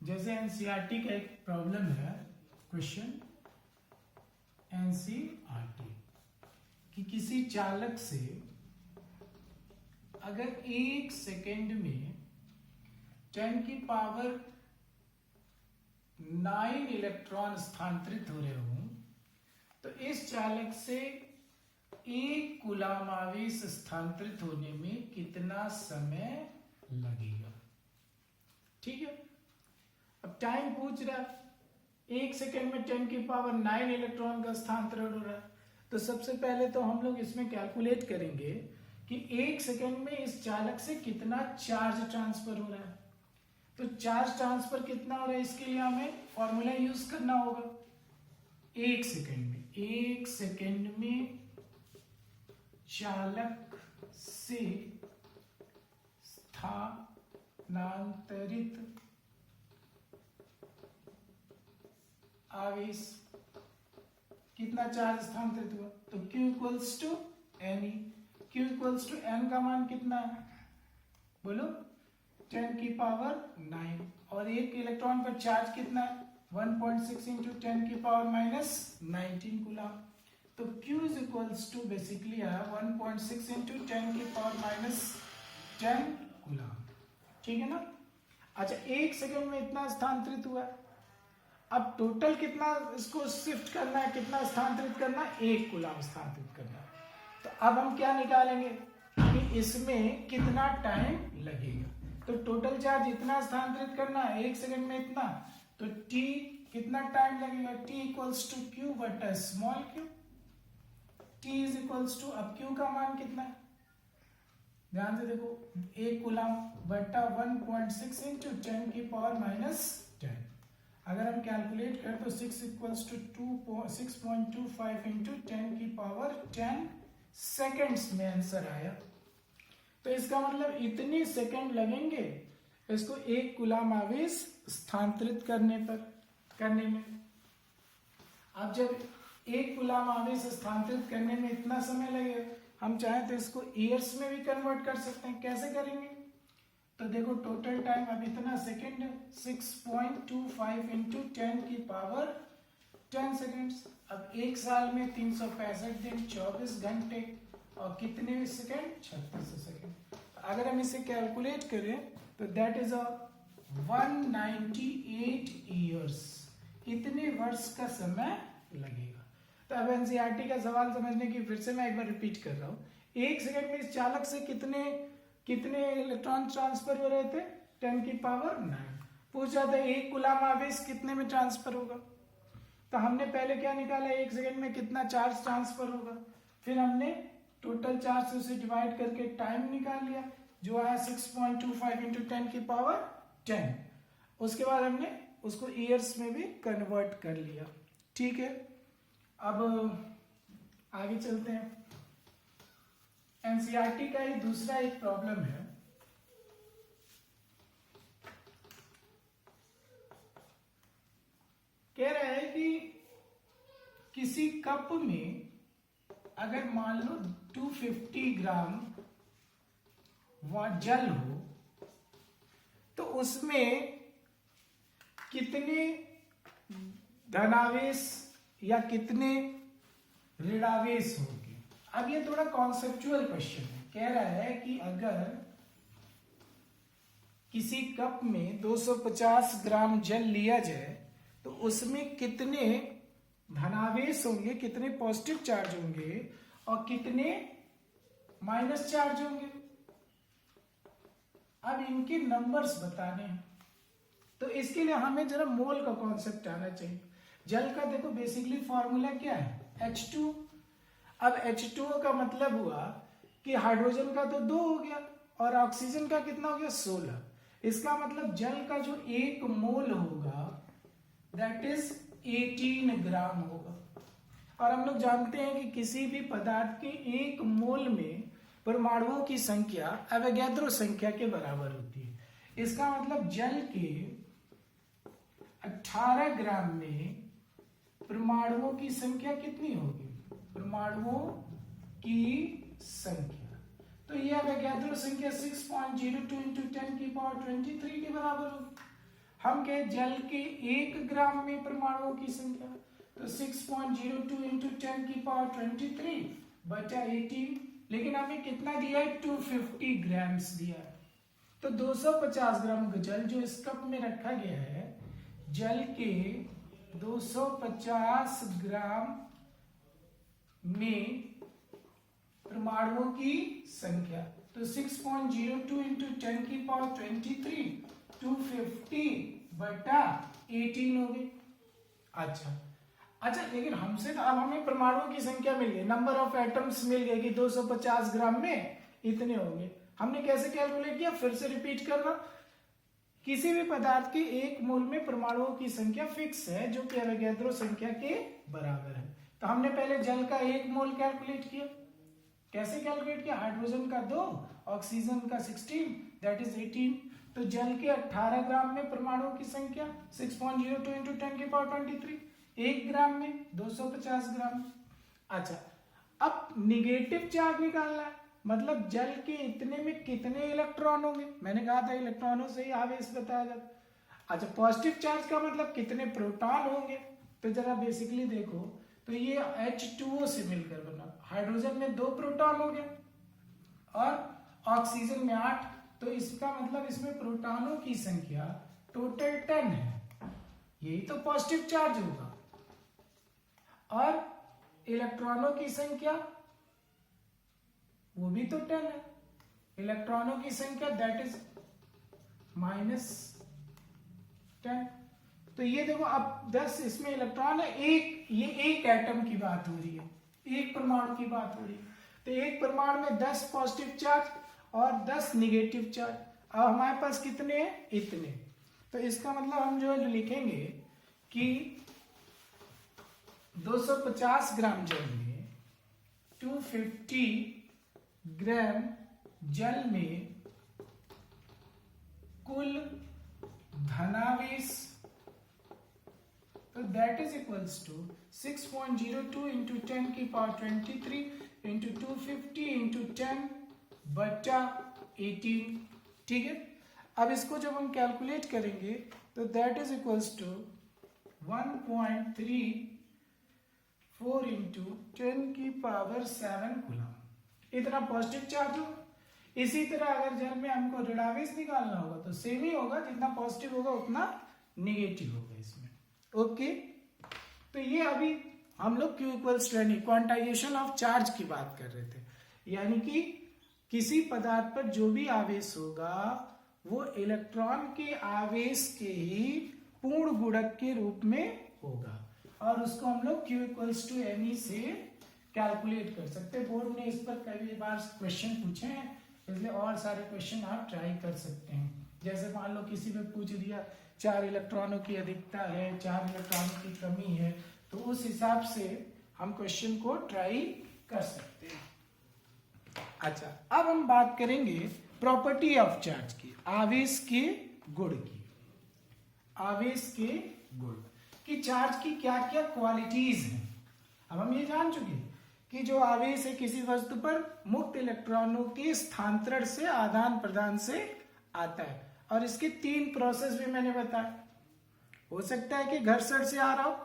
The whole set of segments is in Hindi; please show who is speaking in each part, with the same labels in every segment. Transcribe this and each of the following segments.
Speaker 1: जैसे एनसीईआरटी का एक प्रॉब्लम है, क्वेश्चन एनसीईआरटी कि किसी चालक से अगर 1 सेकेंड में 10 की पावर 9 इलेक्ट्रॉन स्थानांतरित हो रहे हों तो इस चालक से 1 कूलाम आवेश स्थानांतरित होने में कितना समय लगेगा। ठीक है, अब टाइम पूछ रहा है 1 सेकेंड में 10 की पावर 9 इलेक्ट्रॉन का स्थानांतरण हो रहा है। तो सबसे पहले तो हम लोग इसमें कैलकुलेट करेंगे कि 1 सेकेंड में इस चालक से कितना चार्ज ट्रांसफर हो रहा है। तो चार्ज ट्रांसफर कितना हो रहा है, इसके लिए हमें फॉर्मूला यूज करना होगा। 1 सेकेंड में चालक से स्थानांतरित आवेश कितना चार्ज स्थानांतरित हुआ, तो Q equals to N E. Q equals to N का मान कितना है, बोलो 10 की पावर 9 और 1 इलेक्ट्रॉन पर चार्ज कितना है 1.6 इंटू 10 की पावर -19 कूलाम। तो Q is equals to basically है 1.6 इंटू 10 की पावर -10 कूलाम। ठीक है ना। अच्छा, 1 सेकेंड में इतना स्थानांतरित हुआ है। अब टोटल कितना इसको शिफ्ट करना है, कितना स्थानांतरित करना है, 1 कूलाम स्थानांतरित करना है। तो अब हम क्या निकालेंगे कि इसमें कितना टाइम लगेगा। तो टोटल चार्ज इतना स्थानांतरित करना है 1 सेकेंड में इतना, तो t कितना टाइम लगेगा, t इक्वल्स टू क्यू बटा small Q. t is equals to, अब q का मान कितना है, ध्यान से देखो 1 कूलाम बटा 1.6 इंटू 10 की पावर -10। अगर हम कैलकुलेट करें तो 6 इक्वल्स टू 6.25 इंटू 10 की पावर 10 सेकेंड्स में आंसर आया। तो इसका मतलब इतने सेकंड लगेंगे इसको 1 कूलाम आवेश स्थानांतरित करने में। अब जब 1 कूलाम आवेश स्थानांतरित करने में इतना समय लगेगा, हम चाहें तो इसको ईयर्स में भी कन्वर्ट कर सकते हैं। कैसे करेंगे, तो देखो टोटल टाइम अब इतना सेकंड है 6.25 इंटू 10 की पावर 10 सेकेंड्स। अब 1 साल में 365 दिन 24 घंटे और कितने सेकेंड, 36 सेकेंड। अगर हम इसे कैलकुलेट करें तो दैट इज 198 ईयर्स, इतने वर्ष का समय लगेगा। तो अब एनसीईआरटी का सवाल समझने की फिर से मैं एक बार रिपीट कर रहा हूं। 1 सेकेंड में इस चालक से कितने इलेक्ट्रॉन ट्रांसफर हो रहे थे, 10 की पावर 9। पूछा था 1 कूलाम आवेश कितने में ट्रांसफर होगा। तो हमने पहले क्या निकाला, 1 सेकेंड में कितना चार्ज ट्रांसफर होगा, फिर हमने टोटल चार्ज से उसे डिवाइड करके टाइम निकाल लिया जो आया 6.25 इंटू 10 की पावर 10। उसके बाद हमने उसको ईयर्स में भी कन्वर्ट कर लिया। ठीक है, अब आगे चलते हैं। एनसीईआरटी का ही दूसरा एक प्रॉब्लम है, कह रहा है कि किसी कप में अगर मान लो 250 ग्राम जल हो तो उसमें कितने धनावेश या कितने ऋणावेश होंगे। अब ये थोड़ा कॉन्सेप्चुअल क्वेश्चन है। कह रहा है कि अगर किसी कप में 250 ग्राम जल लिया जाए तो उसमें कितने धनावेश होंगे, कितने पॉजिटिव चार्ज होंगे और कितने माइनस चार्ज होंगे। अब इनके नंबर्स बताने हैं तो इसके लिए हमें जरा मोल का कॉन्सेप्ट आना चाहिए। जल का देखो बेसिकली फॉर्मूला क्या है, H2। अब H2O का मतलब हुआ कि हाइड्रोजन का तो 2 हो गया और ऑक्सीजन का कितना हो गया, 16। इसका मतलब जल का जो 1 मोल होगा दैट इज 18 ग्राम होगा। और हम लोग जानते हैं कि किसी भी पदार्थ के 1 मोल में परमाणुओं की संख्या अवोगाद्रो संख्या के बराबर होती है। इसका मतलब जल के 18 ग्राम में परमाणुओं की संख्या कितनी होगी, परमाणुओं की संख्या, तो यह अवोगाद्रो संख्या 6.02 इंटू 10 की पावर 23 के बराबर होगी। हम कहे जल के 1 ग्राम में परमाणुओं की संख्या, तो 6.02 इंटू 10 की पावर 23 बचा 18, लेकिन हमें कितना दिया है 250 ग्राम्स दिया है। तो 250 ग्राम जल जो इस कप में रखा गया है, जल के 250 ग्राम में परमाणुओं की संख्या, तो 6.02 इंटू 10 की पावर 23 250 बटा 18 हो गई। अच्छा, लेकिन हमसे तो अब हमें परमाणुओं की संख्या मिल गई, नंबर ऑफ एटम्स मिल गए कि 250 ग्राम में इतने होंगे। हमने कैसे कैलकुलेट किया, फिर से रिपीट कर रहा, किसी भी पदार्थ के 1 मोल में परमाणुओं की संख्या फिक्स है जो कि एवोगैड्रो संख्या के बराबर है। तो हमने पहले जल का 1 मोल कैलकुलेट किया। कैसे कैलकुलेट किया, हाइड्रोजन का 2, ऑक्सीजन का 16 दैट इज 18। तो जल के 18 ग्राम में परमाणुओं की संख्या 6.02 इंटू 10 की पावर 23, 1 ग्राम में 250 ग्राम। अच्छा, अब निगेटिव चार्ज निकालना है, मतलब जल के इतने में कितने इलेक्ट्रॉन होंगे। मैंने कहा था इलेक्ट्रॉनों से ही आवेश बताया जाता। अच्छा, पॉजिटिव चार्ज का मतलब कितने प्रोटॉन होंगे। तो जरा बेसिकली देखो, तो ये H2O से मिलकर बना, हाइड्रोजन में 2 प्रोटॉन हो गया और ऑक्सीजन में 8, तो इसका मतलब इसमें प्रोटॉनों की संख्या टोटल 10 है, यही तो पॉजिटिव चार्ज होगा। और इलेक्ट्रॉनों की संख्या वो भी तो 10 है, इलेक्ट्रॉनों की संख्या दैट इज -10। तो ये देखो, अब 10 इसमें इलेक्ट्रॉन है, ये एक एटम की बात हो रही है, एक परमाणु की बात हो रही है। तो एक परमाणु में 10 पॉजिटिव चार्ज और 10 निगेटिव चार्ज। अब हमारे पास कितने हैं, इतने। तो इसका मतलब हम जो लिखेंगे कि 250 ग्राम जल में 250 ग्राम जल में कुल धनावेश, तो that is equals to 6.02 into 10 की पावर 23 इंटू 250 इंटू 10 बटा 18। ठीक है, अब इसको जब हम कैलकुलेट करेंगे तो that is equals to 1.34 into 10 की पावर 7 कूलम, इतना पॉजिटिव चार्ज हो। इसी तरह अगर जल में हमको ऋणावेश निकालना होगा तो सेम ही होगा, जितना पॉजिटिव होगा उतना निगेटिव होगा इसमें। ओके, तो ये अभी हम लोग Q equals to N quantization of charge की बात कर रहे थे, यानी कि किसी पदार्थ पर जो भी आवेश होगा वो इलेक्ट्रॉन के आवेश के ही पूर्ण गुणक के रूप में होगा, और उसको हम लोग Q इक्वल्स टू एन से कैलकुलेट कर सकते हैं। बोर्ड ने इस पर कई बार क्वेश्चन पूछे हैं, इसलिए और सारे क्वेश्चन आप ट्राई कर सकते हैं। जैसे मान लो किसी में पूछ दिया 4 इलेक्ट्रॉनों की अधिकता है, 4 इलेक्ट्रॉनों की कमी है, तो उस हिसाब से हम क्वेश्चन को ट्राई कर सकते हैं। अच्छा, अब हम बात करेंगे प्रॉपर्टी ऑफ चार्ज की, आवेश के गुण की। आवेश के गुण कि चार्ज की क्या क्या क्वालिटीज हैं। अब हम ये जान चुके कि जो आवेश है किसी वस्तु पर मुक्त इलेक्ट्रॉनों के स्थानांतरण से, आदान प्रदान से आता है, और इसके 3 प्रोसेस भी मैंने बताया। हो सकता है कि घर्षण से आ रहा हो,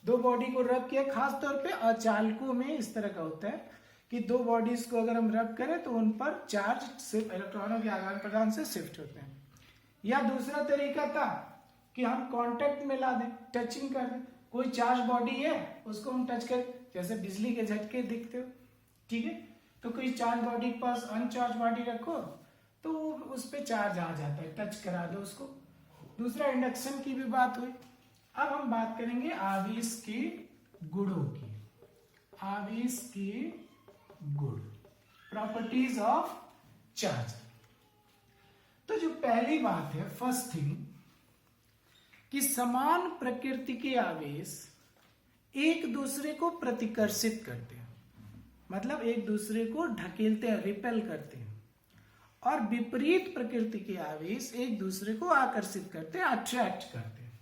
Speaker 1: 2 बॉडी को रब किया, खास तौर पे अचालकों में इस तरह का होता है कि 2 बॉडीज को अगर हम रब करें तो उन पर चार्ज सिर्फ इलेक्ट्रॉनों के आदान प्रदान से शिफ्ट होते हैं। या दूसरा तरीका था कि हम कांटेक्ट में ला दें, टचिंग कर दें, कोई चार्ज बॉडी है उसको हम टच करें, जैसे बिजली के झटके दिखते हो, ठीक है। तो कोई चार्ज बॉडी के पास अनचार्ज बॉडी रखो तो उस पे चार्ज आ जाता है, टच करा दो उसको। दूसरा इंडक्शन की भी बात हुई। अब हम बात करेंगे आवेश के गुणों की। आवेश के गुण, प्रॉपर्टीज ऑफ चार्ज। तो जो पहली बात है, फर्स्ट थिंग, कि समान प्रकृति के आवेश एक दूसरे को प्रतिकर्षित करते हैं, मतलब एक दूसरे को ढकेलते हैं, रिपेल करते हैं, और विपरीत प्रकृति के आवेश एक दूसरे को आकर्षित करते हैं, अट्रैक्ट करते हैं।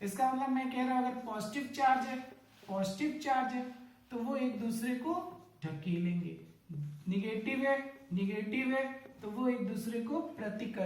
Speaker 1: इसका मतलब मैं कह रहा हूं अगर पॉजिटिव चार्ज है तो वो एक दूसरे को ढकेलेंगे, निगेटिव है तो वो एक दूसरे को प्रतिकर्षित